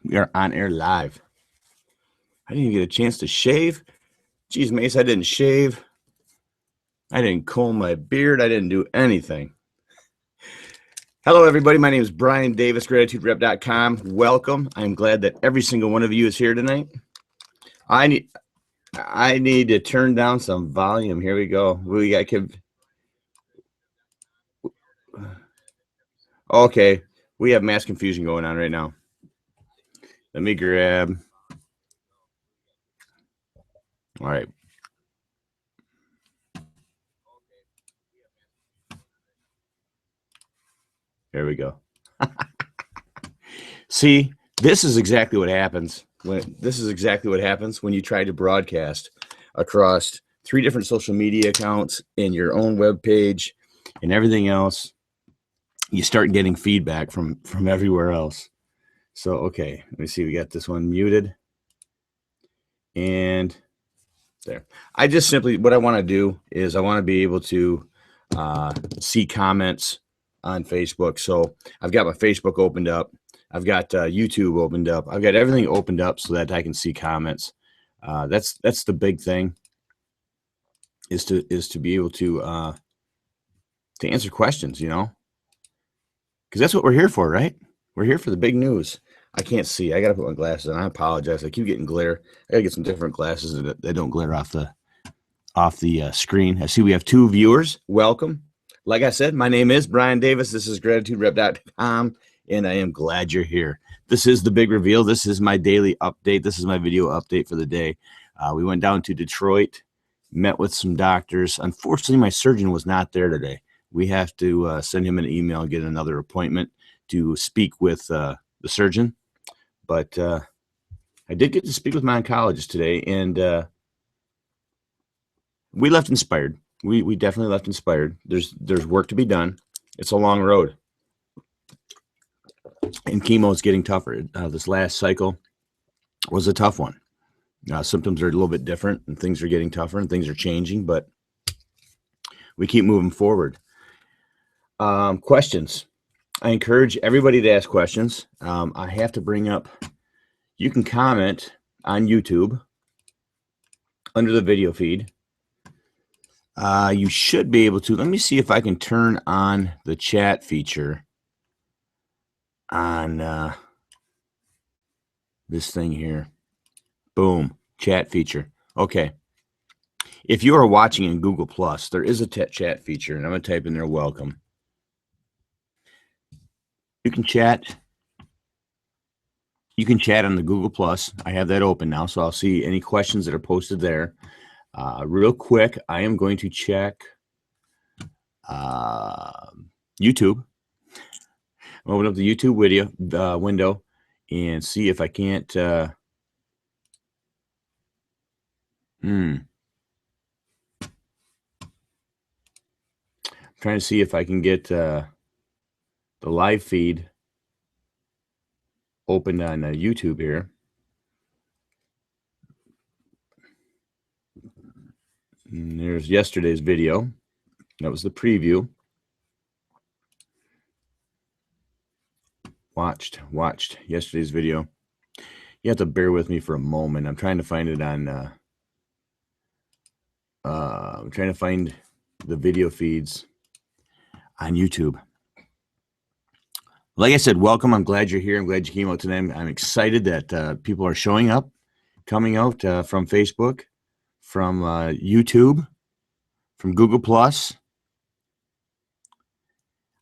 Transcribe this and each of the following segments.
We are on air live. I didn't even get a chance to shave. Geez, Mace, I didn't shave. I didn't comb my beard. I didn't do anything. Hello, everybody. My name is Brian Davis, GratitudeRep.com. Welcome. I'm glad that every single one of you is here tonight. I need to turn down some volume. Here we go. We got okay. We have mass confusion going on right now. Let me grab. All right. There we go. See, this is exactly what happens when you try to broadcast across 3 different social media accounts and your own web page and everything else. You start getting feedback from everywhere else. So, okay, let me see. We got this one muted. And there. I just simply, what I want to do is I want to be able to see comments on Facebook. So I've got my Facebook opened up. I've got YouTube opened up. I've got everything opened up so that I can see comments. That's the big thing, is to be able to answer questions, you know, because that's what we're here for, right? We're here for the big news. I can't see. I got to put my glasses on. I apologize. I keep getting glare. I got to get some different glasses that don't glare off the screen. I see we have 2 viewers. Welcome. Like I said, my name is Brian Davis. This is GratitudeRep.com, and I am glad you're here. This is the big reveal. This is my daily update. This is my video update for the day. We went down to Detroit, met with some doctors. Unfortunately, my surgeon was not there today. We have to send him an email and get another appointment to speak with the surgeon. But I did get to speak with my oncologist today, and we left inspired. We definitely left inspired. There's work to be done. It's a long road, and chemo is getting tougher. This last cycle was a tough one. Symptoms are a little bit different, and things are getting tougher, and things are changing, but we keep moving forward. Questions. I encourage everybody to ask questions. I have to bring up, you can comment on YouTube under the video feed. You should be able to. Let me see if I can turn on the chat feature on this thing here. Boom, chat feature. Okay. If you are watching in Google Plus, there is a chat feature, and I'm going to type in there, welcome. You can chat. You can chat on the Google Plus. I have that open now, so I'll see any questions that are posted there. Real quick, I am going to check YouTube. Open up the YouTube video window and see if I can't. I'm trying to see if I can get the live feed opened on YouTube here. And there's yesterday's video. That was the preview. Watched yesterday's video. You have to bear with me for a moment. I'm trying to find it on. I'm trying to find the video feeds on YouTube. Like I said, welcome. I'm glad you're here. I'm glad you came out today. I'm excited that people are showing up, coming out from Facebook, from YouTube, from Google Plus.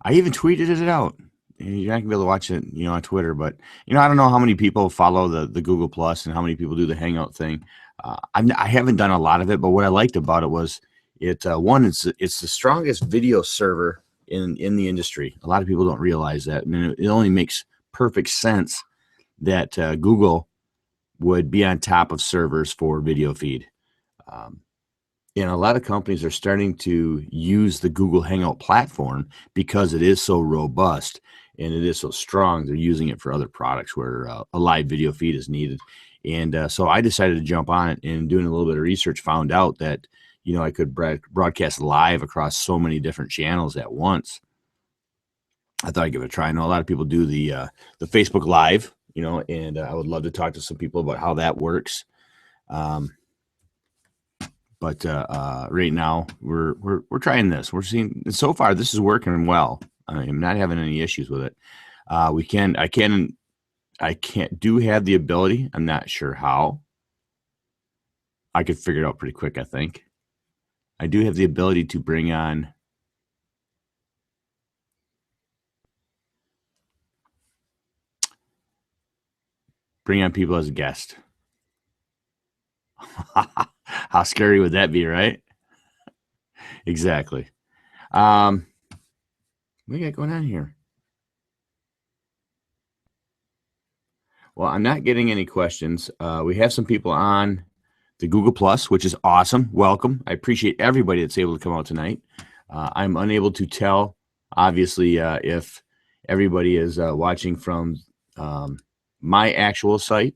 I even tweeted it out. You're not gonna be able to watch it, you know, on Twitter, but you know, I don't know how many people follow the Google Plus and how many people do the Hangout thing. I haven't done a lot of it, but what I liked about it was it's the strongest video server in the industry. A lot of people don't realize that. I mean, it only makes perfect sense that Google would be on top of servers for video feed. And a lot of companies are starting to use the Google Hangout platform because it is so robust and it is so strong. They're using it for other products where a live video feed is needed. And so I decided to jump on it, and doing a little bit of research, found out that, you know, I could broadcast live across so many different channels at once. I thought I'd give it a try. I know a lot of people do the Facebook Live you know, and I would love to talk to some people about how that works. But right now we're trying this. We're seeing so far this is working well. I'm not having any issues with it. I can't do have the ability. I'm not sure how. I could figure it out pretty quick, I think. I do have the ability to bring on people as a guest. How scary would that be, right? Exactly. What do you got going on here? Well, I'm not getting any questions. We have some people on the Google Plus, which is awesome. Welcome. I appreciate everybody that's able to come out tonight. I'm unable to tell, obviously, if everybody is watching from my actual site.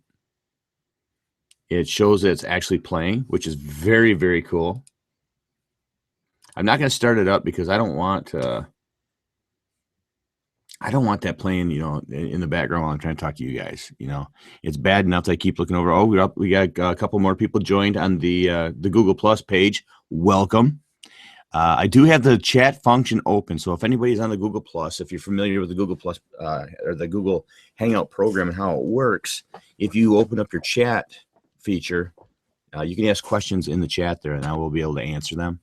It shows that it's actually playing, which is very, very cool. I'm not going to start it up because I don't want that playing, you know, in the background while I'm trying to talk to you guys. You know, it's bad enough that I keep looking over. Oh, we got a couple more people joined on the Google Plus page. Welcome. I do have the chat function open, so if anybody's on the Google Plus, if you're familiar with the Google Plus or the Google Hangout program and how it works, if you open up your chat feature, you can ask questions in the chat there, and I will be able to answer them.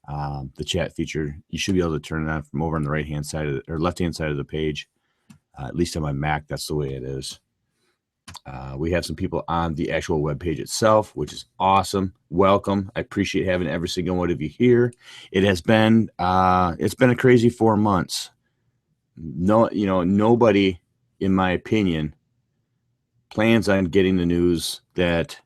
The chat feature, you should be able to turn it on from over on the right-hand side of or left-hand side of the page. At least on my Mac, that's the way it is. We have some people on the actual web page itself, which is awesome. Welcome. I appreciate having every single one of you here. It has been it's been a crazy 4 months. No, you know, nobody, in my opinion, plans on getting the news that,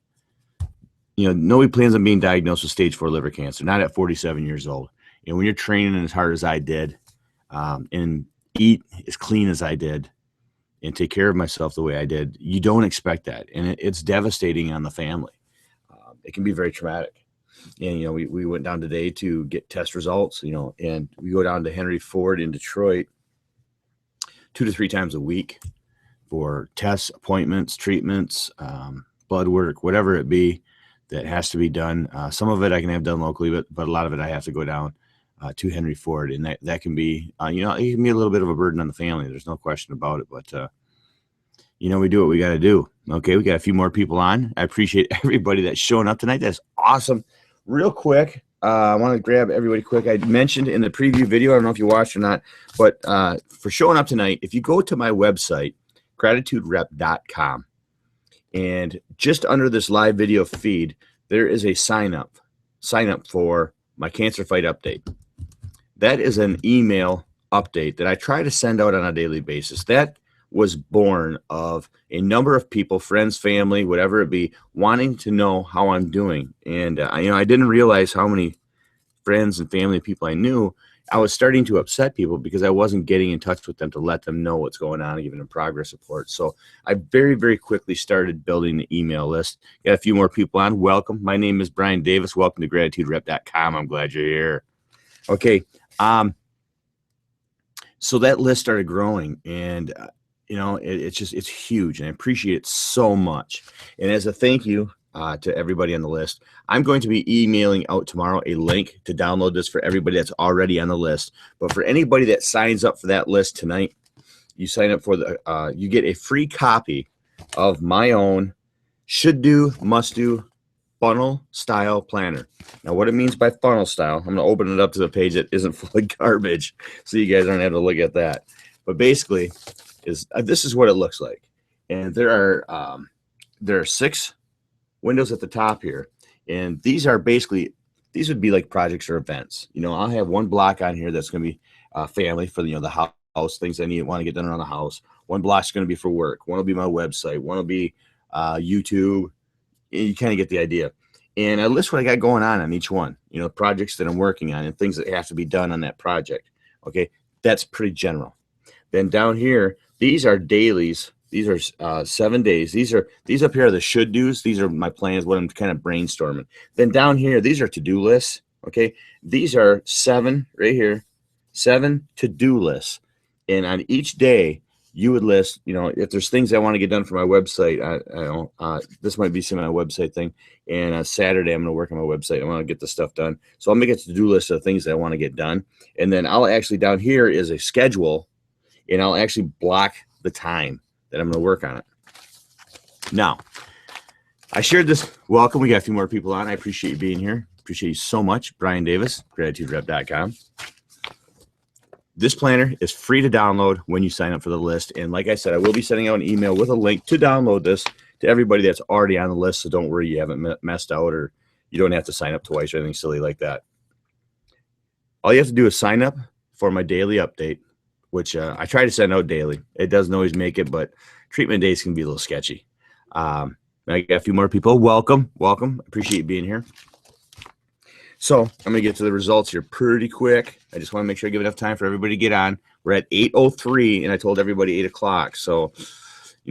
you know, nobody plans on being diagnosed with stage 4 liver cancer, not at 47 years old. And when you're training as hard as I did, and eat as clean as I did, and take care of myself the way I did, you don't expect that. And it's devastating on the family. It can be very traumatic. And, you know, we went down today to get test results, you know, and we go down to Henry Ford in Detroit 2 to 3 times a week for tests, appointments, treatments, blood work, whatever it be that has to be done. Some of it I can have done locally, but a lot of it I have to go down to Henry Ford, and that can be, you know, it can be a little bit of a burden on the family. There's no question about it, but you know, we do what we got to do. Okay, we got a few more people on. I appreciate everybody that's showing up tonight. That's awesome. Real quick, I want to grab everybody quick. I mentioned in the preview video, I don't know if you watched or not, but for showing up tonight, if you go to my website, gratituderep.com, and just under this live video feed, there is a sign up for my Cancer Fight update. That is an email update that I try to send out on a daily basis. That was born of a number of people, friends, family, whatever it be, wanting to know how I'm doing. And, you know, I didn't realize how many friends and family people I knew. I was starting to upset people because I wasn't getting in touch with them to let them know what's going on and giving them progress report. So I very, very quickly started building the email list. Got a few more people on. Welcome. My name is Brian Davis. Welcome to gratituderep.com. I'm glad you're here. Okay. So that list started growing, and you know, it's huge, and I appreciate it so much. And as a thank you to everybody on the list, I'm going to be emailing out tomorrow a link to download this for everybody that's already on the list. But for anybody that signs up for that list tonight, you sign up for the you get a free copy of my own should do, must do funnel style planner. Now, what it means by funnel style, I'm going to open it up to the page that isn't full of garbage, so you guys aren't able to look at that. But basically, this is what it looks like, and there are 6 windows at the top here, and these would be like projects or events. You know, I'll have one block on here that's going to be family for, you know, the house, things I want to get done around the house. One block's going to be for work. One will be my website. One will be YouTube. You kind of get the idea. And I list what I got going on each one, you know, projects that I'm working on and things that have to be done on that project. Okay, that's pretty general. Then down here, these are dailies. These are 7 days. These up here are the should do's. These are my plans, what I'm kind of brainstorming. Then down here, these are to-do lists. Okay, these are 7 right here, 7 to-do lists. And on each day, you would list, if there's things I want to get done for my website, this might be some of my website thing. And on Saturday, I'm going to work on my website. I want to get the stuff done. So I'll make a to-do list of things that I want to get done. And then I'll actually, down here is a schedule, and I'll actually block the time that I'm going to work on it. Now, I shared this. Welcome. We got a few more people on. I appreciate you being here. Appreciate you so much. Brian Davis, gratituderep.com. This planner is free to download when you sign up for the list. And like I said, I will be sending out an email with a link to download this to everybody that's already on the list. So don't worry, you haven't messed out, or you don't have to sign up twice or anything silly like that. All you have to do is sign up for my daily update, which I try to send out daily. It doesn't always make it, but treatment days can be a little sketchy. I got a few more people. Welcome. Appreciate you being here. So I'm going to get to the results here pretty quick. I just want to make sure I give enough time for everybody to get on. We're at 8:03, and I told everybody 8 o'clock. So,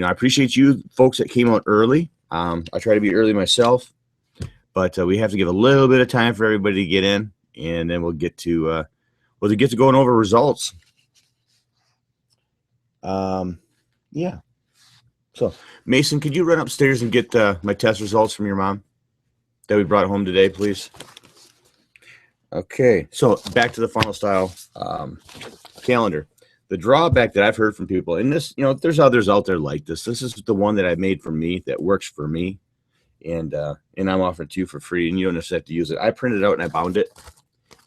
I appreciate you folks that came out early. I try to be early myself, but we have to give a little bit of time for everybody to get in, and then we'll get to going over results. Yeah. So, Mason, could you run upstairs and get my test results from your mom that we brought home today, please? Okay, so back to the funnel style calendar. The drawback that I've heard from people, and this, there's others out there like this. This is the one that I made for me that works for me, and I'm offering it to you for free, and you don't necessarily have to use it. I printed it out and I bound it,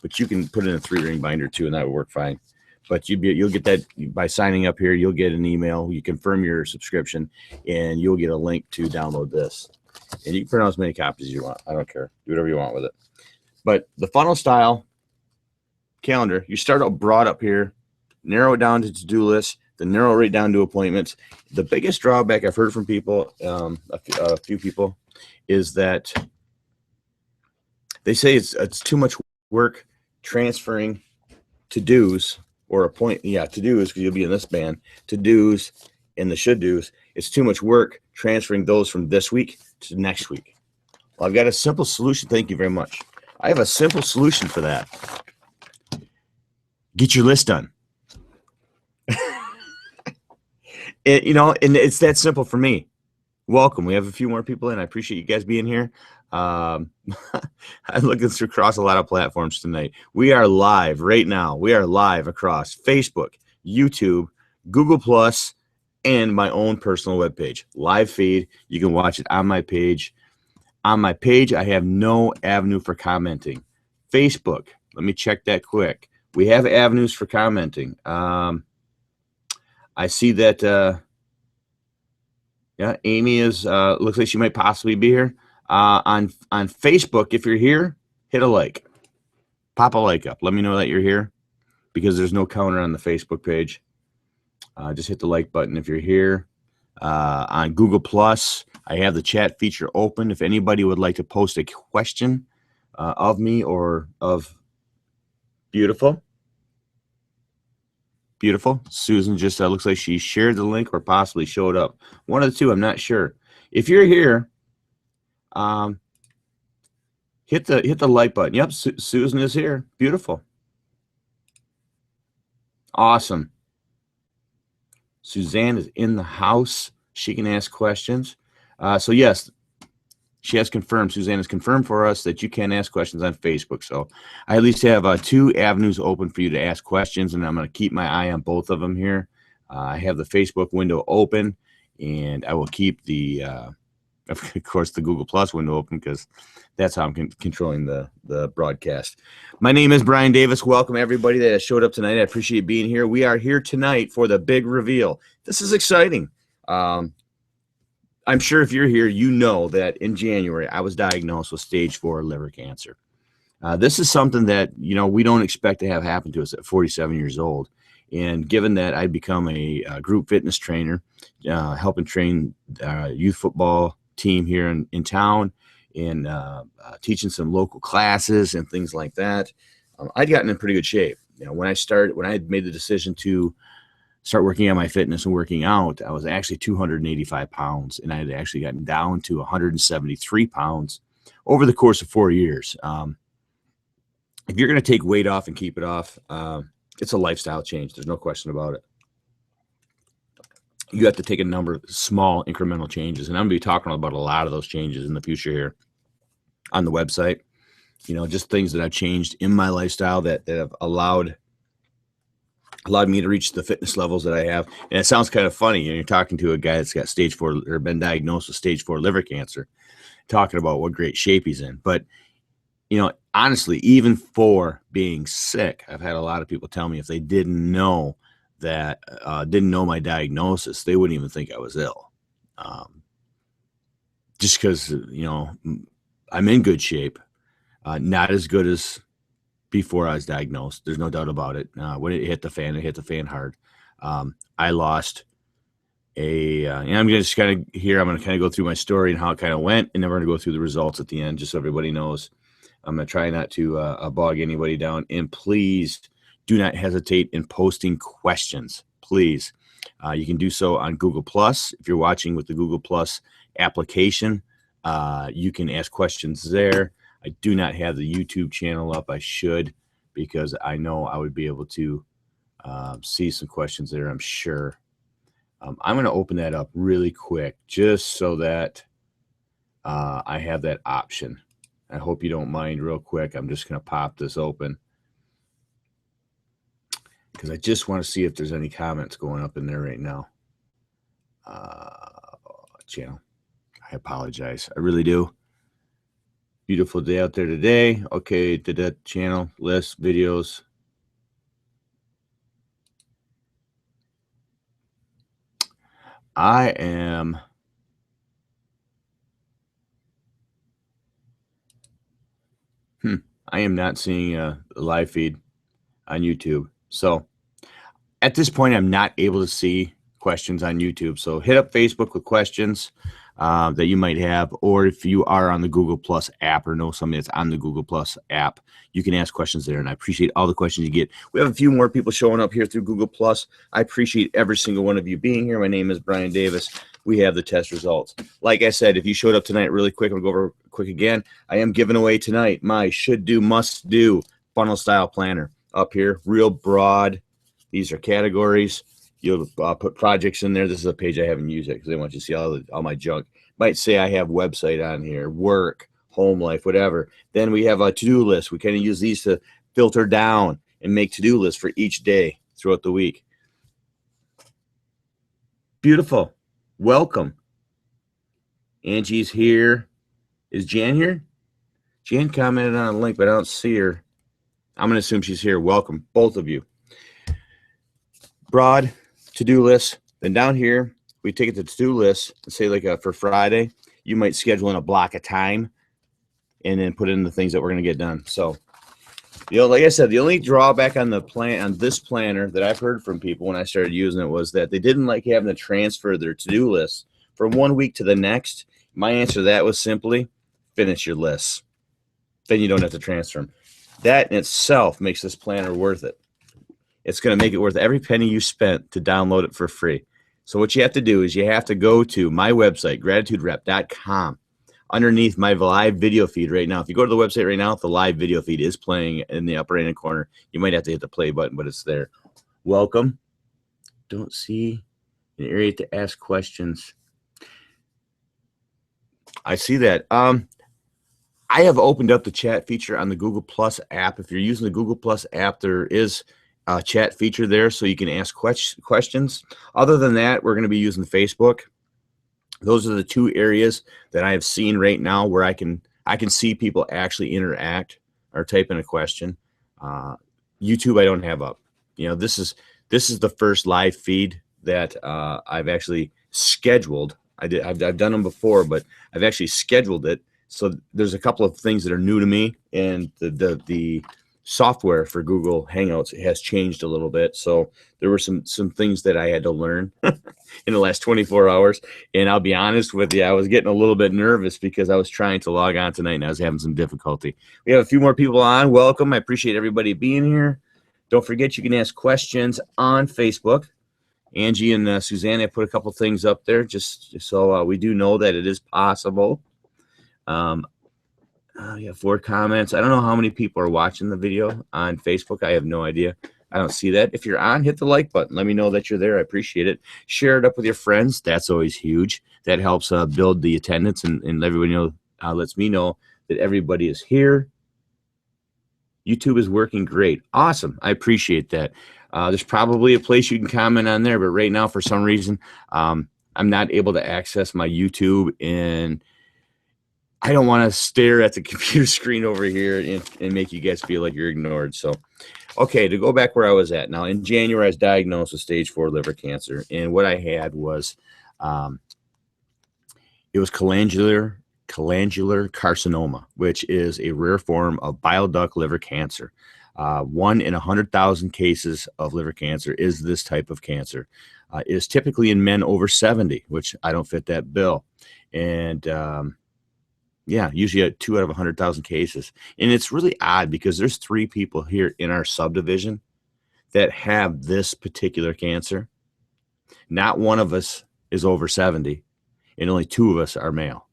but you can put it in a 3-ring binder too, and that would work fine. But you'll get that by signing up here. You'll get an email. You confirm your subscription, and you'll get a link to download this. And you can print out as many copies as you want. I don't care. Do whatever you want with it. But the funnel style calendar, you start out broad up here, narrow it down to to-do lists, then narrow it right down to appointments. The biggest drawback I've heard from people, a few people, is that they say it's too much work transferring to-dos or to-dos, because you'll be in this band, to-dos and the should-dos. It's too much work transferring those from this week to next week. Well, I've got a simple solution. Thank you very much. I have a simple solution for that. Get your list done. And it's that simple for me. Welcome. We have a few more people in. I appreciate you guys being here. I'm looking across a lot of platforms tonight. We are live right now. We are live across Facebook, YouTube, Google+, and my own personal webpage. Live feed. You can watch it on my page. On my page, I have no avenue for commenting. Facebook, let me check that quick. We have avenues for commenting. I see that, Amy is, looks like she might possibly be here. On Facebook, if you're here, hit a like. Pop a like up. Let me know that you're here, because there's no counter on the Facebook page. Just hit the like button if you're here. On Google+, I have the chat feature open. If anybody would like to post a question of me or of Beautiful. Susan just looks like she shared the link or possibly showed up. One of the two, I'm not sure. If you're here, hit the like button. Yep, Susan is here. Beautiful. Awesome. Suzanne is in the house. She can ask questions. So yes, she has confirmed. Suzanne has confirmed for us that you can ask questions on Facebook. So I at least have 2 avenues open for you to ask questions, and I'm going to keep my eye on both of them here. I have the Facebook window open, and I will keep the, of course, the Google Plus window open, because that's how I'm controlling the broadcast. My name is Brian Davis. Welcome everybody that has showed up tonight. I appreciate being here. We are here tonight for the big reveal. This is exciting. I'm sure if you're here, you know that in January, I was diagnosed with stage 4 liver cancer. This is something that, we don't expect to have happen to us at 47 years old. And given that I'd become a group fitness trainer, helping train youth football team here in town, and teaching some local classes and things like that, I'd gotten in pretty good shape. When I had made the decision to start working on my fitness and working out, I was actually 285 pounds, and I had actually gotten down to 173 pounds over the course of 4 years. If you're going to take weight off and keep it off, it's a lifestyle change. There's no question about it. you have to take a number of small incremental changes. And I'm going to be talking about a lot of those changes in the future here on the website. You know, just things that I've changed in my lifestyle that have allowed me to reach the fitness levels that I have. And it sounds kind of funny. You're talking to a guy that's got stage 4 or been diagnosed with stage 4 liver cancer, talking about what great shape he's in. But, you know, honestly, even for being sick, I've had a lot of people tell me if they didn't know my diagnosis, they wouldn't even think I was ill. Just because, you know, I'm in good shape, not as good as before I was diagnosed. There's no doubt about it. When it hit the fan hard. I lost and I'm going to just kind of here, I'm going to kind of go through my story and how it kind of went, and then we're going to go through the results at the end, just so everybody knows. I'm going to try not to bog anybody down, and please do not hesitate in posting questions. Please. You can do so on Google Plus. If you're watching with the Google Plus application, you can ask questions there. I do not have the YouTube channel up. I should, because I know I would be able to see some questions there, I'm sure. I'm going to open that up really quick just so that I have that option. I hope you don't mind real quick. I'm just going to pop this open because I just want to see if there's any comments going up in there right now. Channel. I apologize. I really do. Beautiful day out there today. Okay, did that channel, list, videos. I am not seeing a live feed on YouTube. So at this point, I'm not able to see questions on YouTube. So hit up Facebook with questions that you might have, or if you are on the Google Plus app or know somebody that's on the Google Plus app, you can ask questions there. And I appreciate all the questions you get. We have a few more people showing up here through Google Plus. I appreciate every single one of you being here. My name is Brian Davis. We have the test results. Like I said, if you showed up tonight really quick, I'll go over quick again. I am giving away tonight my should do, must do funnel style planner up here, real broad. These are categories. You'll put projects in there. This is a page I haven't used yet because I want you to see all my junk. Might say I have website on here, work, home life, whatever. Then we have a to-do list. We kind of use these to filter down and make to-do lists for each day throughout the week. Beautiful. Welcome. Angie's here. Is Jan here? Jan commented on a link, but I don't see her. I'm going to assume she's here. Welcome, both of you. Broad to-do list. Then down here, we take it to to-do list and say like for Friday, you might schedule in a block of time and then put in the things that we're going to get done. So, you know, like I said, the only drawback on this planner that I've heard from people when I started using it was that they didn't like having to transfer their to-do list from one week to the next. My answer to that was simply finish your lists. Then you don't have to transfer them. That in itself makes this planner worth it. It's going to make it worth every penny you spent to download it for free. So what you have to do is you have to go to my website, gratituderep.com. Underneath my live video feed right now. If you go to the website right now, the live video feed is playing in the upper right-hand corner. You might have to hit the play button, but it's there. Welcome. Don't see an area to ask questions. I see that. I have opened up the chat feature on the Google Plus app. If you're using the Google Plus app, there is a chat feature there so you can ask questions. Other than that, we're going to be using Facebook. Those are the two areas that I have seen right now where I can see people actually interact or type in a question. YouTube I don't have up. You know, this is the first live feed that I've actually scheduled. I've done them before, but I've actually scheduled it. So there's a couple of things that are new to me, and the software for Google Hangouts has changed a little bit. So there were some things that I had to learn in the last 24 hours. And I'll be honest with you, I was getting a little bit nervous because I was trying to log on tonight and I was having some difficulty. We have a few more people on. Welcome. I appreciate everybody being here. Don't forget, you can ask questions on Facebook. Angie and Suzanne have put a couple things up there just so we do know that it is possible. Yeah, 4 comments. I don't know how many people are watching the video on Facebook. I have no idea. I don't see that. If you're on, hit the like button. Let me know that you're there. I appreciate it. Share it up with your friends. That's always huge. That helps build the attendance, and everybody lets me know that everybody is here. YouTube is working great. Awesome. I appreciate that. There's probably a place you can comment on there, but right now, for some reason, I'm not able to access my YouTube, and I don't want to stare at the computer screen over here and make you guys feel like you're ignored. So, okay, to go back where I was at. Now, in January, I was diagnosed with stage 4 liver cancer, and what I had was it was cholangiocar carcinoma, which is a rare form of bile duct liver cancer. 1 in 100,000 cases of liver cancer is this type of cancer. It is typically in men over 70, which I don't fit that bill. And usually at 2 out of 100,000 cases. And it's really odd because there's 3 people here in our subdivision that have this particular cancer. Not one of us is over 70, and only 2 of us are male.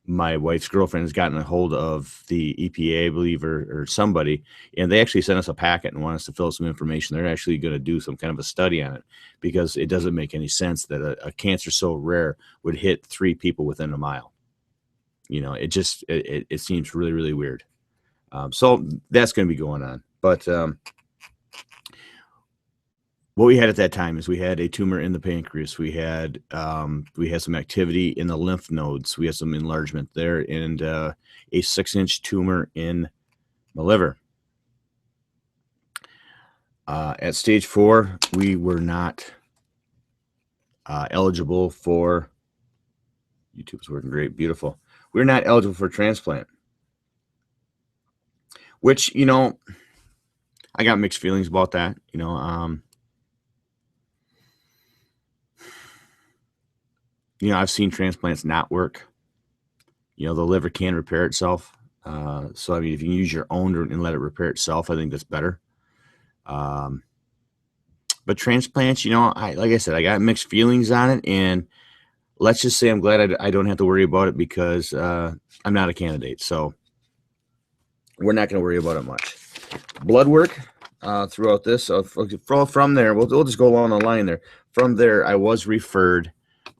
My wife's girlfriend has gotten a hold of the EPA, I believe, or somebody, and they actually sent us a packet and want us to fill some information. They're actually going to do some kind of a study on it, because it doesn't make any sense that a cancer so rare would hit 3 people within a mile. It seems really, really weird. So that's going to be going on. But what we had at that time is we had a tumor in the pancreas. We had some activity in the lymph nodes. We had some enlargement there, and a 6-inch tumor in the liver. At stage 4, we were not eligible for. YouTube is working great, beautiful. We're not eligible for transplant, which I got mixed feelings about that. I've seen transplants not work. The liver can repair itself. So, I mean, if you can use your own and let it repair itself, I think that's better. But transplants, like I said, I got mixed feelings on it. And let's just say I'm glad I don't have to worry about it, because I'm not a candidate. So we're not going to worry about it much. Blood work throughout this. So from there, we'll just go along the line there. From there, I was referred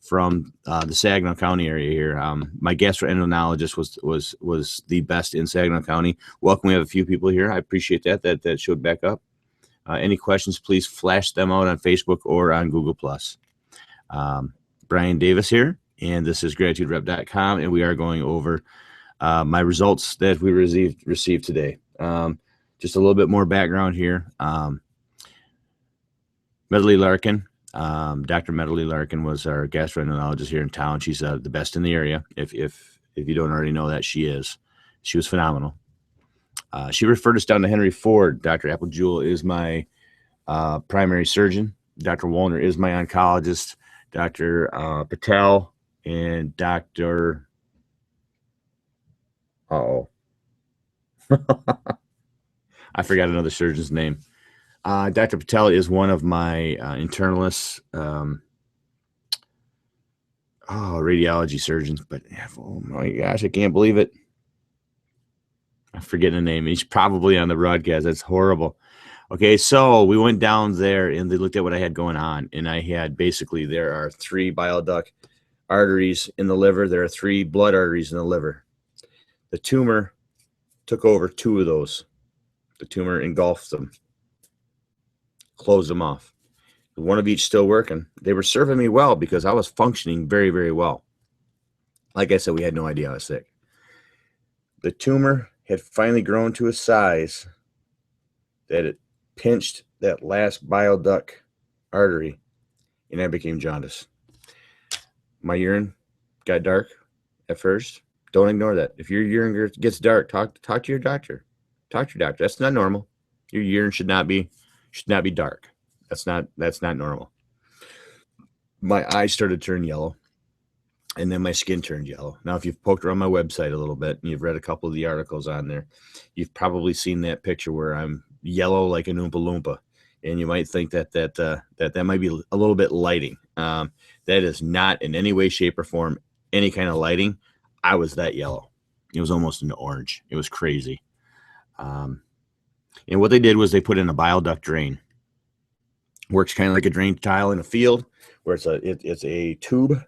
from the Saginaw County area here. My gastroenterologist was the best in Saginaw County. Welcome. We have a few people here. I appreciate that showed back up. Any questions, please flash them out on Facebook or on Google+. Brian Davis here, and this is gratituderep.com, and we are going over my results that we received today. Just a little bit more background here. Medley Larkin. Dr. Medley Larkin was our gastroenterologist here in town. She's the best in the area. If you don't already know that, she is. She was phenomenal. She referred us down to Henry Ford. Dr. Applejewel is my primary surgeon. Dr. Wallner is my oncologist. Dr. Patel and Dr. I forgot another surgeon's name. Dr. Patel is one of my internalists, radiology surgeons. But oh my gosh, I can't believe it. I'm forgetting the name. He's probably on the broadcast. That's horrible. Okay, so we went down there and they looked at what I had going on. And I had basically, there are 3 bile duct arteries in the liver. There are 3 blood arteries in the liver. The tumor took over 2 of those. The tumor engulfed them, closed them off. One of each still working. They were serving me well because I was functioning very, very well. Like I said, we had no idea I was sick. The tumor had finally grown to a size that it pinched that last bile duct artery, and I became jaundice. My urine got dark at first. Don't ignore that. If your urine gets dark, talk to your doctor. Talk to your doctor. That's not normal. Your urine should not be dark. That's not normal. My eyes started to turn yellow, and then my skin turned yellow. Now, if you've poked around my website a little bit and you've read a couple of the articles on there, you've probably seen that picture where I'm yellow like an Oompa Loompa, and you might think that might be a little bit lighting. That is not in any way, shape, or form any kind of lighting. I was that yellow. It was almost an orange. It was crazy. And what they did was they put in a bile duct drain. Works kind of like a drain tile in a field, where it's a tube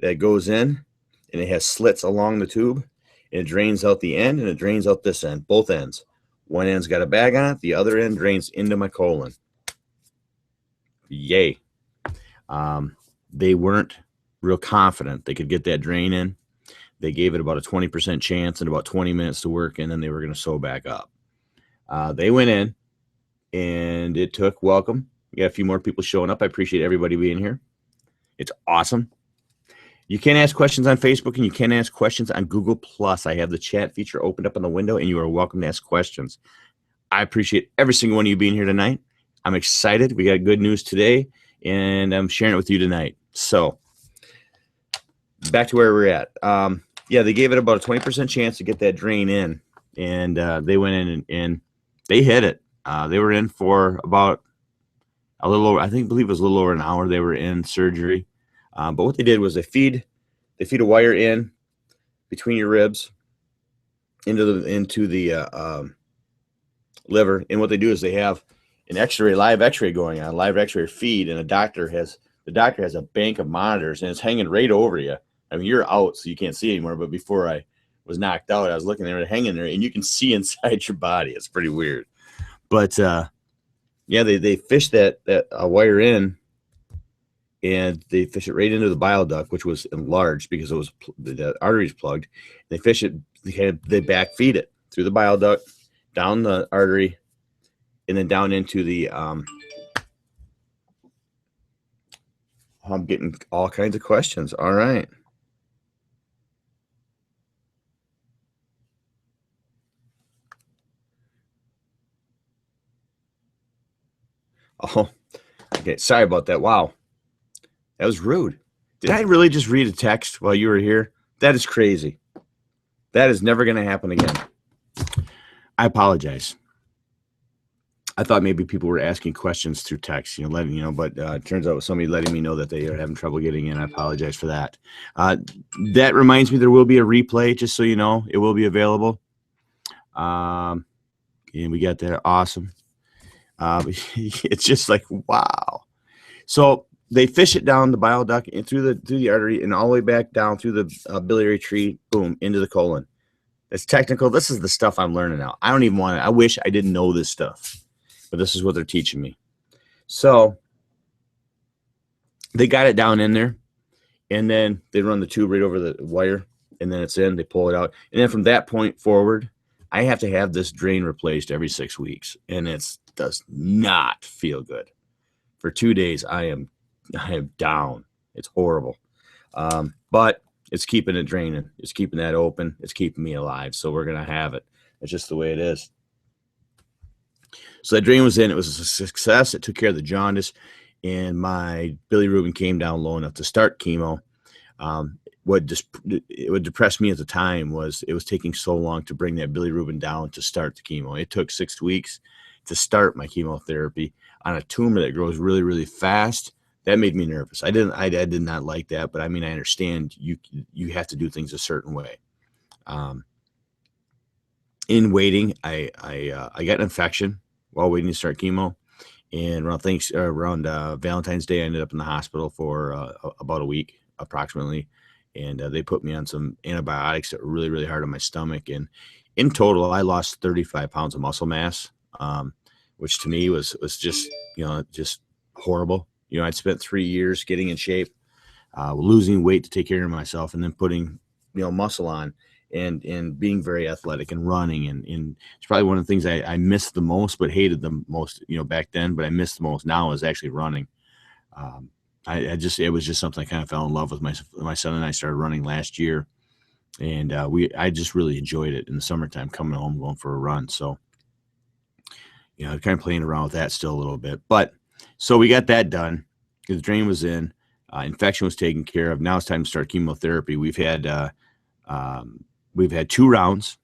that goes in, and it has slits along the tube, and it drains out the end, and it drains out this end, both ends. One end's got a bag on it, the other end drains into my colon. Yay. They weren't real confident they could get that drain in. They gave it about a 20% chance and about 20 minutes to work, and then they were going to sew back up. They went in, and it took welcome. We got a few more people showing up. I appreciate everybody being here. It's awesome. You can ask questions on Facebook, and you can ask questions on Google+. I have the chat feature opened up on the window, and you are welcome to ask questions. I appreciate every single one of you being here tonight. I'm excited. We got good news today, and I'm sharing it with you tonight. So back to where we're at. Yeah, they gave it about a 20% chance to get that drain in, and they went in and they hit it. They were in for about a little over, believe it was a little over an hour. They were in surgery. But what they did was they feed a wire in between your ribs into the liver. And what they do is they have an live x-ray going on, live x-ray feed, and the doctor has a bank of monitors, and it's hanging right over you. I mean, you're out, so you can't see anymore. But before I was knocked out, I was looking there, hanging there, and you can see inside your body. It's pretty weird. But yeah, they fish that wire in, and they fish it right into the bile duct, which was enlarged because it was the arteries plugged. They fish it, they backfeed it through the bile duct, down the artery, and then down into the I'm getting all kinds of questions. All right. Oh, okay. Sorry about that. Wow. That was rude. Did I really just read a text while you were here? That is crazy. That is never going to happen again. I apologize. I thought maybe people were asking questions through text, but it turns out it was somebody letting me know that they are having trouble getting in. I apologize for that. That reminds me, there will be a replay, just so you know. It will be available. And we got that. Awesome. It's just like, wow. So they fish it down the bile duct and through the artery and all the way back down through the biliary tree, boom, into the colon. It's technical. This is the stuff I'm learning now. I don't even want to. I wish I didn't know this stuff, but this is what they're teaching me. So they got it down in there, and then they run the tube right over the wire, and then it's in. They pull it out, and then from that point forward, I have to have this drain replaced every 6 weeks, and it does not feel good. For 2 days, I am down. It's horrible, but it's keeping it draining. It's keeping that open. It's keeping me alive. So we're gonna have it. It's just the way it is. So that drain was in. It was a success. It took care of the jaundice, and my bilirubin came down low enough to start chemo. What depressed me at the time was it was taking so long to bring that bilirubin down to start the chemo. It took 6 weeks to start my chemotherapy on a tumor that grows really, really fast. That made me nervous. I did not like that, but I mean, I understand you have to do things a certain way. In waiting, I got an infection while waiting to start chemo, and around Valentine's Day, I ended up in the hospital for about a week approximately, and they put me on some antibiotics that were really, really hard on my stomach. And in total, I lost 35 pounds of muscle mass, which to me was just just horrible. I'd spent 3 years getting in shape, losing weight to take care of myself, and then putting, muscle on and being very athletic and running. And it's probably one of the things I missed the most, but hated the most, back then, but I missed the most now is actually running. It was just something I kind of fell in love with. My son and I started running last year, and I just really enjoyed it in the summertime, coming home, going for a run. So, kind of playing around with that still a little bit, but so we got that done. The drain was in, infection was taken care of. Now it's time to start chemotherapy. We've had 2 rounds,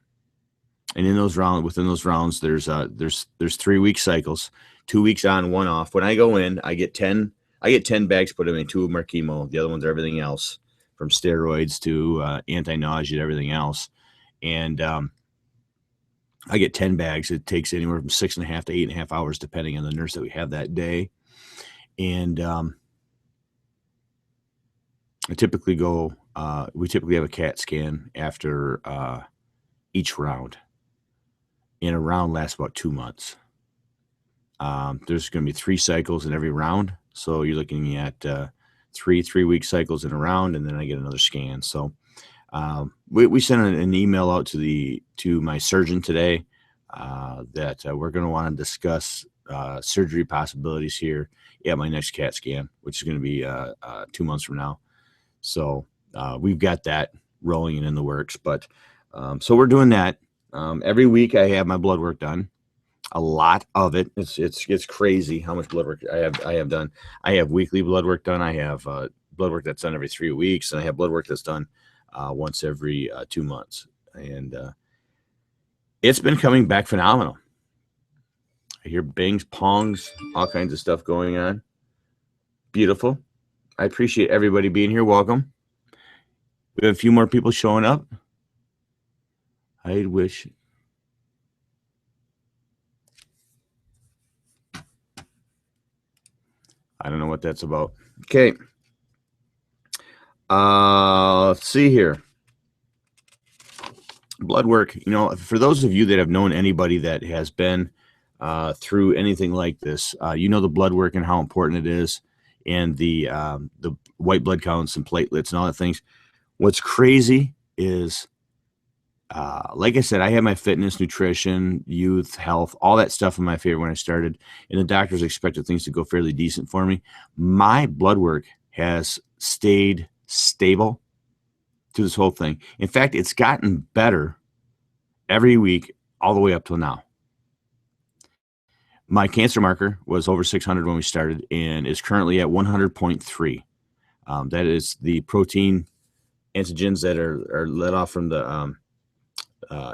and within those rounds, there's 3-week cycles, 2 weeks on, 1 off. When I go in, I get 10 bags put in me. 2 of them are chemo. The other ones are everything else, from steroids to anti-nausea to everything else. And I get 10 bags. It takes anywhere from 6.5 to 8.5 hours, depending on the nurse that we have that day. And I typically go, we typically have a CAT scan after each round. And a round lasts about 2 months. There's going to be 3 cycles in every round. So you're looking at 3-week cycles in a round, and then I get another scan. So we sent an email out to my surgeon today that we're going to want to discuss surgery possibilities here at my next CAT scan, which is going to be 2 months from now. So we've got that rolling and in the works. But so we're doing that. Every week I have my blood work done. A lot of it. It's crazy how much blood work I have done. I have weekly blood work done. I have blood work that's done every 3 weeks, and I have blood work that's done once every 2 months. And it's been coming back phenomenal. I hear bangs, pongs, all kinds of stuff going on. Beautiful. I appreciate everybody being here. Welcome. We have a few more people showing up. I wish. I don't know what that's about. Okay. Let's see here. Blood work. You know, for those of you that have known anybody that has been through anything like this, you know the blood work and how important it is, and the white blood counts and platelets and all that things. What's crazy is, like I said, I had my fitness, nutrition, youth, health, all that stuff in my favor when I started, and the doctors expected things to go fairly decent for me. My blood work has stayed stable through this whole thing. In fact, it's gotten better every week all the way up till now. My cancer marker was over 600 when we started and is currently at 100.3. That is the protein antigens that are let off from the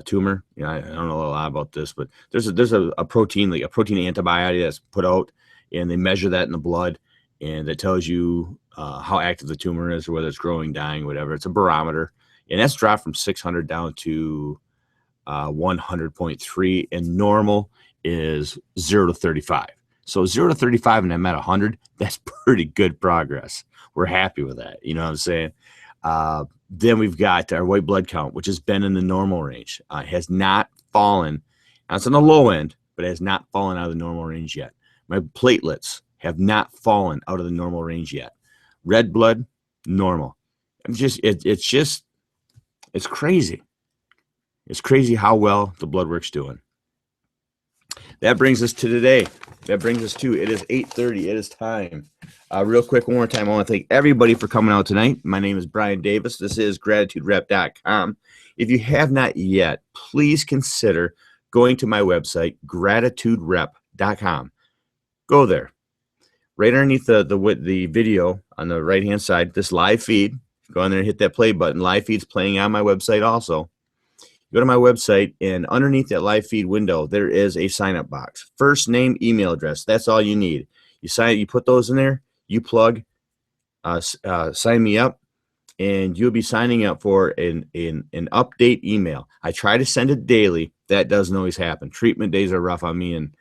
tumor. You know, I don't know a lot about this, but there's a protein, like a protein antibody that's put out, and they measure that in the blood, and it tells you how active the tumor is, or whether it's growing, dying, whatever. It's a barometer, and that's dropped from 600 down to 100.3, and normal is 0 to 35. So 0 to 35, and I'm at 100. That's pretty good progress. We're happy with that. You know what I'm saying? Then we've got our white blood count, which has been in the normal range. It has not fallen. Now it's on the low end, but it has not fallen out of the normal range yet. My platelets have not fallen out of the normal range yet. Red blood, normal. It's crazy. It's crazy how well the blood work's doing. That brings us to today. That brings us to, it is 8:30. It is time. Real quick, one more time, I want to thank everybody for coming out tonight. My name is Brian Davis. This is gratituderep.com. If you have not yet, please consider going to my website, gratituderep.com. Go there. Right underneath the video on the right-hand side, this live feed, go on there and hit that play button. Live feed's playing on my website also. Go to my website, and underneath that live feed window, there is a sign-up box. First name, email address. That's all you need. You put those in there, you plug, sign me up, and you'll be signing up for an update email. I try to send it daily. That doesn't always happen. Treatment days are rough on me, and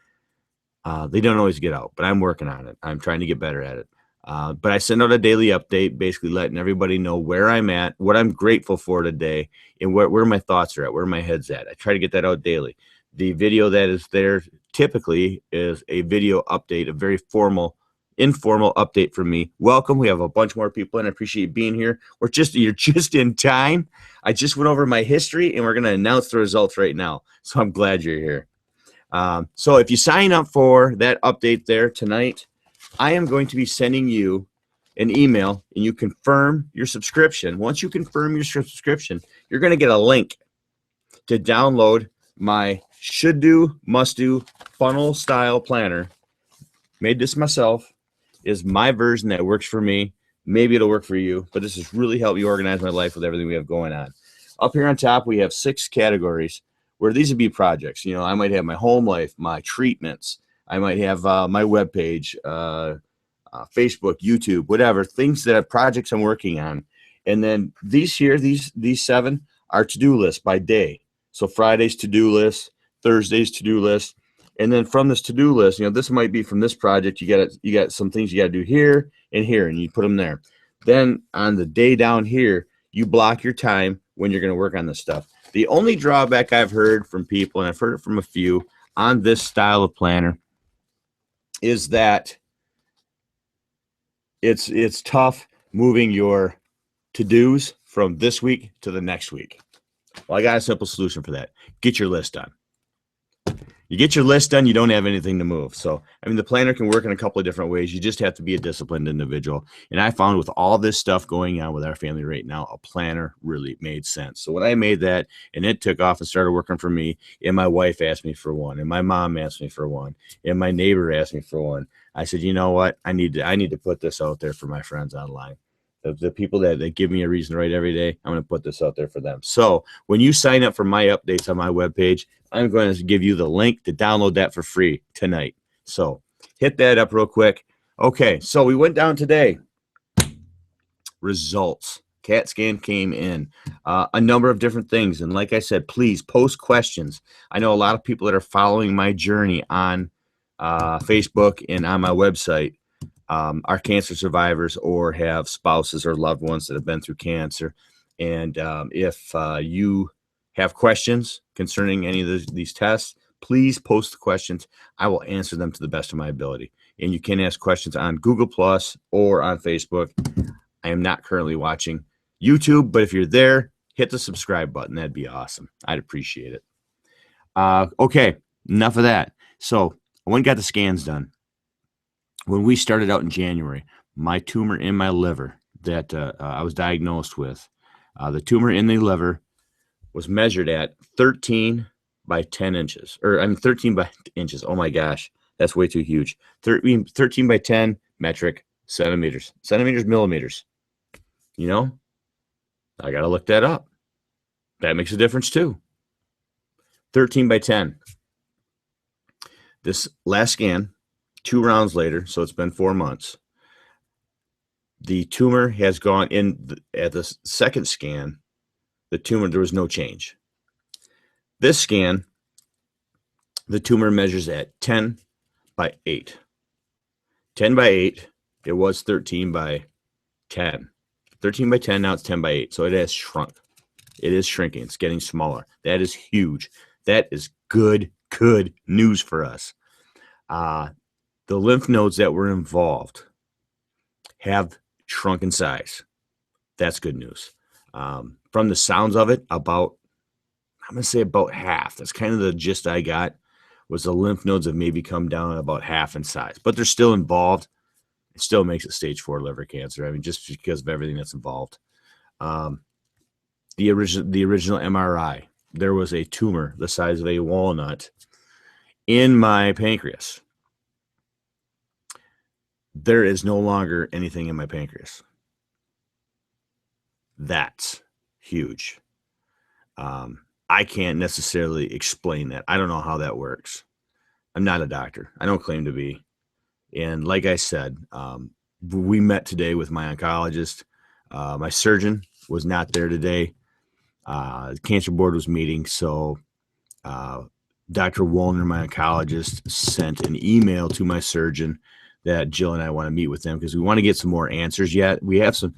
they don't always get out, but I'm working on it. I'm trying to get better at it. But I send out a daily update, basically letting everybody know where I'm at, what I'm grateful for today, and where my thoughts are at, where my head's at. I try to get that out daily. The video that is there typically is a video update, a very informal update from me. Welcome. We have a bunch more people, and I appreciate you being here. You're just in time. I just went over my history, and we're going to announce the results right now. So I'm glad you're here. So if you sign up for that update there tonight, I am going to be sending you an email, and you confirm your subscription. Once you confirm your subscription, you're going to get a link to download my should do, must do funnel style planner. Made this myself. Is my version that works for me. Maybe it'll work for you, but this has really helped me organize my life with everything we have going on. Up here on top, we have 6 categories where these would be projects. You know, I might have my home life, my treatments. I might have my webpage, Facebook, YouTube, whatever, things that are projects I'm working on. And then these 7 are to-do lists by day. So Friday's to-do list, Thursday's to-do list. And then from this to-do list, this might be from this project. You got some things you got to do here, and you put them there. Then on the day down here, you block your time when you're going to work on this stuff. The only drawback I've heard from people, and I've heard it from a few on this style of planner, is that it's tough moving your to-dos from this week to the next week. Well, I got a simple solution for that. Get your list done. You get your list done, you don't have anything to move. So, the planner can work in a couple of different ways. You just have to be a disciplined individual. And I found with all this stuff going on with our family right now, a planner really made sense. So when I made that and it took off and started working for me, and my wife asked me for one, and my mom asked me for one, and my neighbor asked me for one, I said, you know what? I need to put this out there for my friends online. The people that give me a reason to write every day, I'm going to put this out there for them. So when you sign up for my updates on my webpage, I'm going to give you the link to download that for free tonight. So hit that up real quick. Okay, so we went down today. Results. CAT scan came in. A number of different things. And like I said, please post questions. I know a lot of people that are following my journey on Facebook and on my website are cancer survivors or have spouses or loved ones that have been through cancer. And if you have questions concerning any of these tests, please post the questions. I will answer them to the best of my ability. And you can ask questions on Google Plus or on Facebook. I am not currently watching YouTube, but if you're there, hit the subscribe button. That'd be awesome. I'd appreciate it. Okay, enough of that. So I went and got the scans done. When we started out in January, my tumor in my liver that I was diagnosed with, the tumor in the liver was measured at 13 by 10 inches. 13 by inches. Oh my gosh, that's way too huge. 13 by 10 metric centimeters. Centimeters, millimeters. I got to look that up. That makes a difference too. 13 by 10. This last scan, 2 rounds later, so it's been 4 months. The tumor has gone in at the second scan. The tumor, there was no change. This scan, the tumor measures at 10 by 8. 10 by 8, it was 13 by 10. 13 by 10, now it's 10 by 8. So it has shrunk. It is shrinking. It's getting smaller. That is huge. That is good news for us. The lymph nodes that were involved have shrunk in size. That's good news. From the sounds of it, I'm going to say about half. That's kind of the gist I got, was the lymph nodes have maybe come down about half in size, but they're still involved. It still makes it stage 4 liver cancer. Just because of everything that's involved. The original MRI, there was a tumor the size of a walnut in my pancreas. There is no longer anything in my pancreas. That's huge. I can't necessarily explain that. I don't know how that works. I'm not a doctor. I don't claim to be. And like I said, we met today with my oncologist. My surgeon was not there today. The cancer board was meeting. So Dr. Wollner, my oncologist, sent an email to my surgeon that Jill and I want to meet with them because we want to get some more answers yet. We have some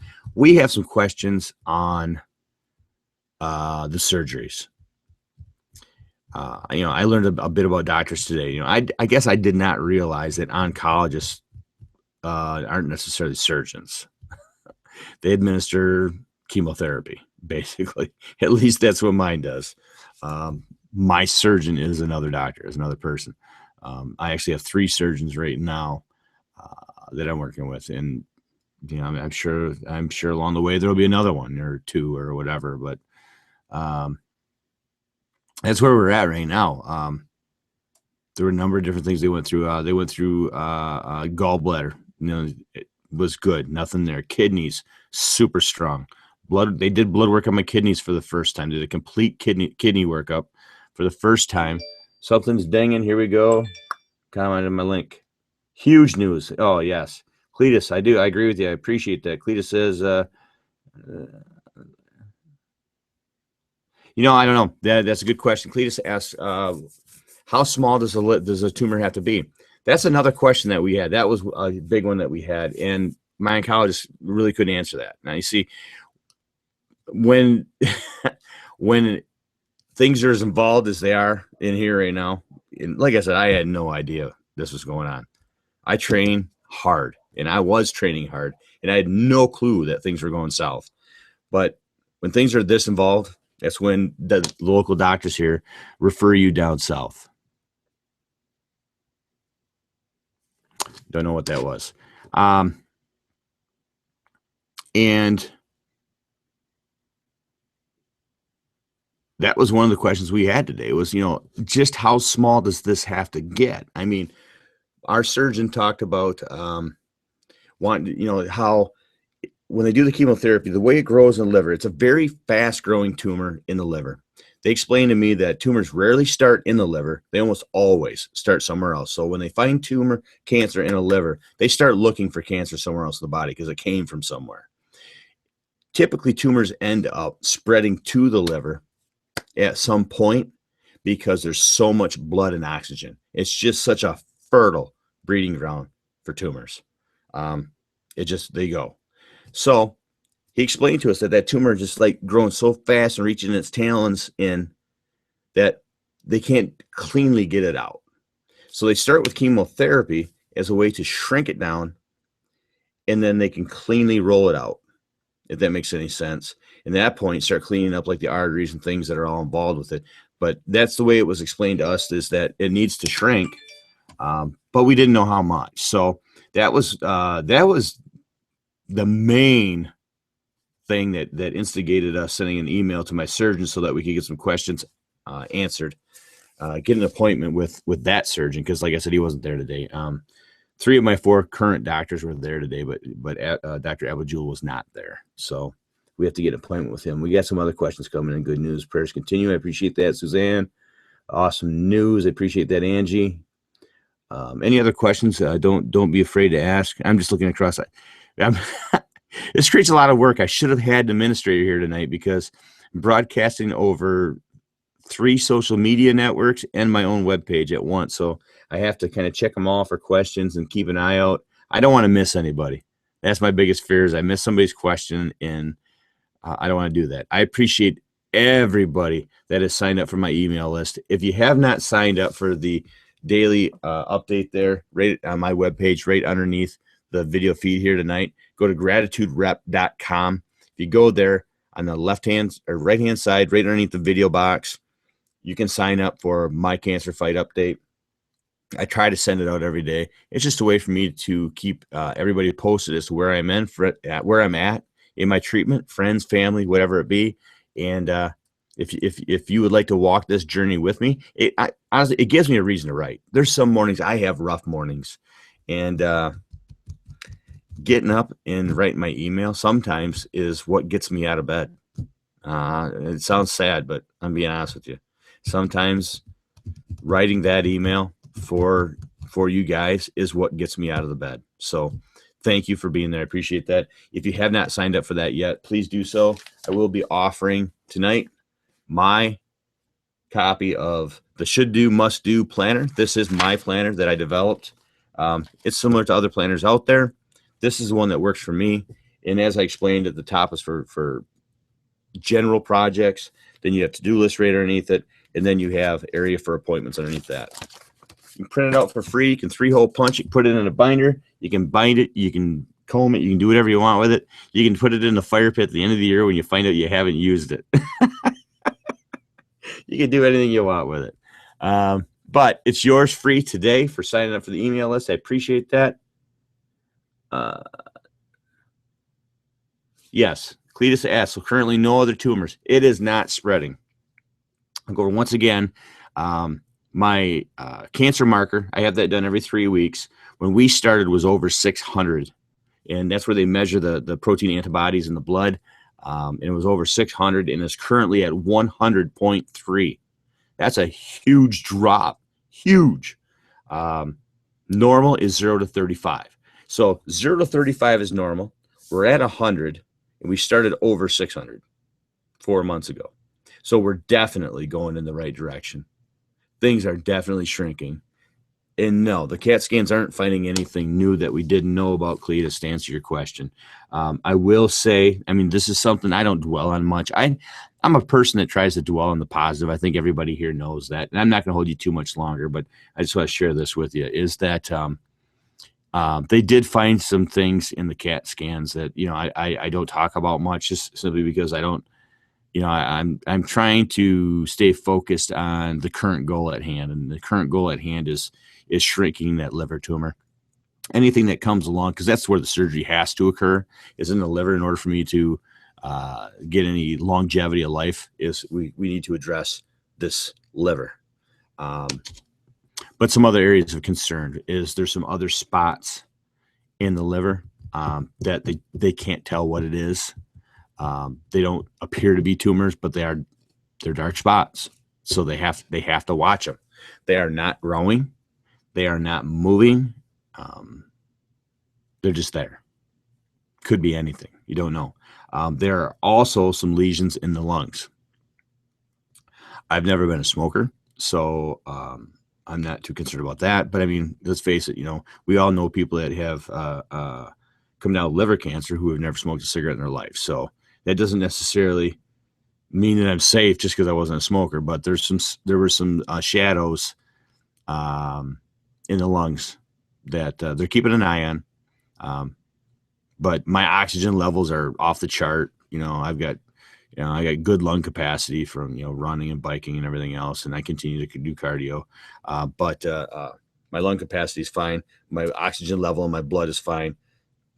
questions on the surgeries. I learned a bit about doctors today. I guess I did not realize that oncologists aren't necessarily surgeons. They administer chemotherapy, basically. At least that's what mine does. My surgeon is another doctor, is another person. I actually have 3 surgeons right now that I'm working with, and I'm sure along the way there'll be another one or 2 or whatever. But that's where we're at right now. There were a number of different things they went through. They went through gallbladder. It was good. Nothing there. Kidneys, super strong. Blood. They did blood work on my kidneys for the first time. Did a complete kidney workup for the first time. Something's dinging. Here we go. Comment on my link. Huge news. Oh, yes. Cletus, I do. I agree with you. I appreciate that. Cletus says, I don't know. That's a good question. Cletus asks, How small does a tumor have to be? That's another question that we had. That was a big one that we had, and my oncologist really couldn't answer that. Now you see, when when things are as involved as they are in here right now, and like I said, I had no idea this was going on. I train hard, and I was training hard, and I had no clue that things were going south. But when things are this involved, that's when the local doctors here refer you down south. Don't know what that was. And that was one of the questions we had today was, just how small does this have to get? I mean, our surgeon talked about how when they do the chemotherapy, the way it grows in the liver, it's a very fast growing tumor in the liver. They explained to me that tumors rarely start in the liver. They almost always start somewhere else. So when they find tumor cancer in a liver, they start looking for cancer somewhere else in the body because it came from somewhere. Typically, tumors end up spreading to the liver at some point because there's so much blood and oxygen. It's just such a fertile breeding ground for tumors. They go. So he explained to us that tumor just like growing so fast and reaching its talons in that they can't cleanly get it out. So they start with chemotherapy as a way to shrink it down, and then they can cleanly roll it out, if that makes any sense. And at that point, start cleaning up like the arteries and things that are all involved with it. But that's the way it was explained to us, is that it needs to shrink, but we didn't know how much. So that was the main thing that instigated us sending an email to my surgeon so that we could get some questions answered, get an appointment with that surgeon, because like I said, he wasn't there today. 3 of my 4 current doctors were there today, but Dr. Abujul was not there. So we have to get an appointment with him. We got some other questions coming in. Good news. Prayers continue. I appreciate that, Suzanne. Awesome news. I appreciate that, Angie. Any other questions? Don't be afraid to ask. I'm just looking across. This creates a lot of work. I should have had an administrator here tonight because I'm broadcasting over 3 social media networks and my own webpage at once. So I have to kind of check them all for questions and keep an eye out. I don't want to miss anybody. That's my biggest fear, is I miss somebody's question, and I don't want to do that. I appreciate everybody that has signed up for my email list. If you have not signed up for the daily update there, right on my webpage, right underneath the video feed here tonight, go to gratituderep.com. If you go there on the left-hand or right-hand side, right underneath the video box, you can sign up for my Cancer Fight update. I try to send it out every day. It's just a way for me to keep everybody posted as to where I'm where I'm at in my treatment, friends, family, whatever it be. And if you would like to walk this journey with me, honestly, it gives me a reason to write. There's some mornings I have rough mornings, and getting up and writing my email sometimes is what gets me out of bed. It sounds sad, but I'm being honest with you. Sometimes writing that email for you guys is what gets me out of the bed. So thank you for being there. I appreciate that. If you have not signed up for that yet, please do so. I will be offering tonight my copy of the Should Do, Must Do planner. This is my planner that I developed. It's similar to other planners out there. This is the one that works for me. And as I explained at the top, is for general projects. Then you have to-do list right underneath it. And then you have area for appointments underneath that. You can print it out for free. You can 3-hole punch. You can put it in a binder. You can bind it. You can comb it. You can do whatever you want with it. You can put it in the fire pit at the end of the year when you find out you haven't used it. You can do anything you want with it. But it's yours free today for signing up for the email list. I appreciate that. Yes, Cletus asks, so currently no other tumors. It is not spreading. I'll go over once again. My cancer marker, I have that done every 3 weeks. When we started was over 600. And that's where they measure the protein antibodies in the blood. And it was over 600 and is currently at 100.3. That's a huge drop. Huge. Normal is 0 to 35. So 0 to 35 is normal. We're at 100, and we started over 600 4 months ago. So we're definitely going in the right direction. things are definitely shrinking. And no, the CAT scans aren't finding anything new that we didn't know about, Cletus, to answer your question. I will say, I mean, this is something I don't dwell on much. I'm a person that tries to dwell on the positive. I think everybody here knows that. And I'm not going to hold you too much longer, but I just want to share this with you, is that they did find some things in the CAT scans that, you know, I don't talk about much, just simply because I don't, you know, I'm trying to stay focused on the current goal at hand. And the current goal at hand is shrinking that liver tumor. Anything that comes along, because that's where the surgery has to occur, is in the liver. In order for me to get any longevity of life, is we need to address this liver. But some other areas of concern is there's some other spots in the liver that they can't tell what it is. They don't appear to be tumors, but they're dark spots. So they have to watch them. They are not growing. They are not moving. They're just there. Could be anything. You don't know. There are also some lesions in the lungs. I've never been a smoker, so I'm not too concerned about that. But I mean, let's face it, you know, we all know people that have come down with liver cancer who have never smoked a cigarette in their life. So that doesn't necessarily mean that I'm safe just because I wasn't a smoker. But there were some shadows in the lungs that they're keeping an eye on. But my oxygen levels are off the chart. You know, I got good lung capacity from, you know, running and biking and everything else. And I continue to do cardio. But my lung capacity is fine. My oxygen level in my blood is fine.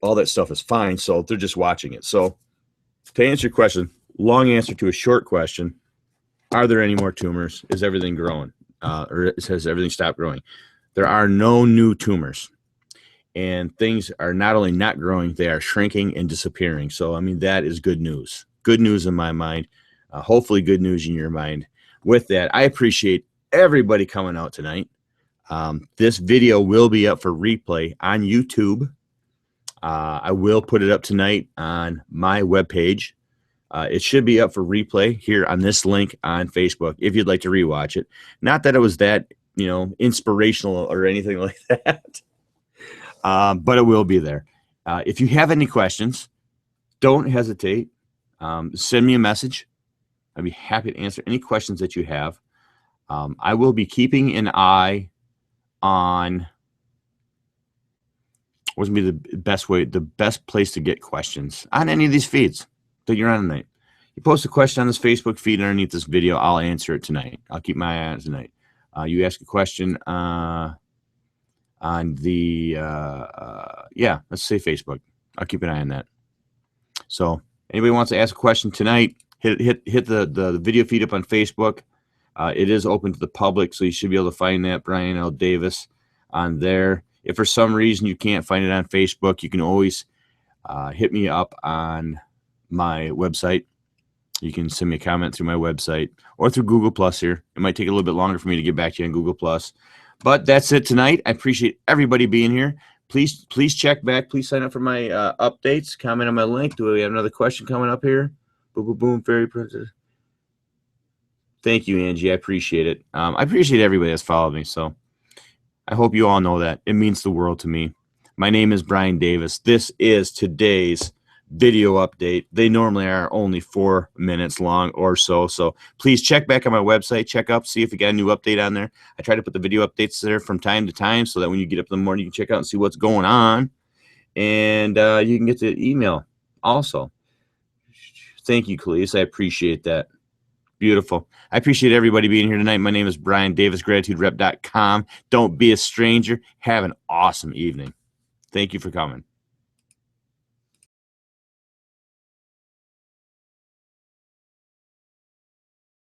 All that stuff is fine. So they're just watching it. So to answer your question, long answer to a short question, are there any more tumors? Is everything growing? Or has everything stopped growing? There are no new tumors. And things are not only not growing, they are shrinking and disappearing. So, I mean, that is good news. Good news in my mind. Hopefully good news in your mind. With that, I appreciate everybody coming out tonight. This video will be up for replay on YouTube. I will put it up tonight on my webpage. It should be up for replay here on this link on Facebook if you'd like to rewatch it. Not that it was that, you know, inspirational or anything like that. But it will be there. If you have any questions, don't hesitate. Send me a message. I'd be happy to answer any questions that you have. I will be keeping an eye on what's going to be the best place to get questions on any of these feeds that you're on tonight. You post a question on this Facebook feed underneath this video, I'll answer it tonight. I'll keep my eye on it tonight. You ask a question on the let's say Facebook. I'll keep an eye on that. So anybody wants to ask a question tonight, hit the video feed up on Facebook. It is open to the public, so you should be able to find that Brian L. Davis on there. If for some reason you can't find it on Facebook, you can always hit me up on my website. You can send me a comment through my website or through Google Plus here. It might take a little bit longer for me to get back to you on Google Plus. But that's it tonight. I appreciate everybody being here. Please check back. Please sign up for my updates. Comment on my link. Do we have another question coming up here? Boom, boom, boom. Fairy Princess. Thank you, Angie. I appreciate it. I appreciate everybody that's followed me. So I hope you all know that. It means the world to me. My name is Brian Davis. This is today's video update. They normally are only 4 minutes long or so. So please check back on my website, check up, see if we got a new update on there. I try to put the video updates there from time to time so that when you get up in the morning, you can check out and see what's going on. And you can get the email also. Thank you, Khalees. I appreciate that. Beautiful. I appreciate everybody being here tonight. My name is Brian Davis, gratituderep.com. Don't be a stranger. Have an awesome evening. Thank you for coming.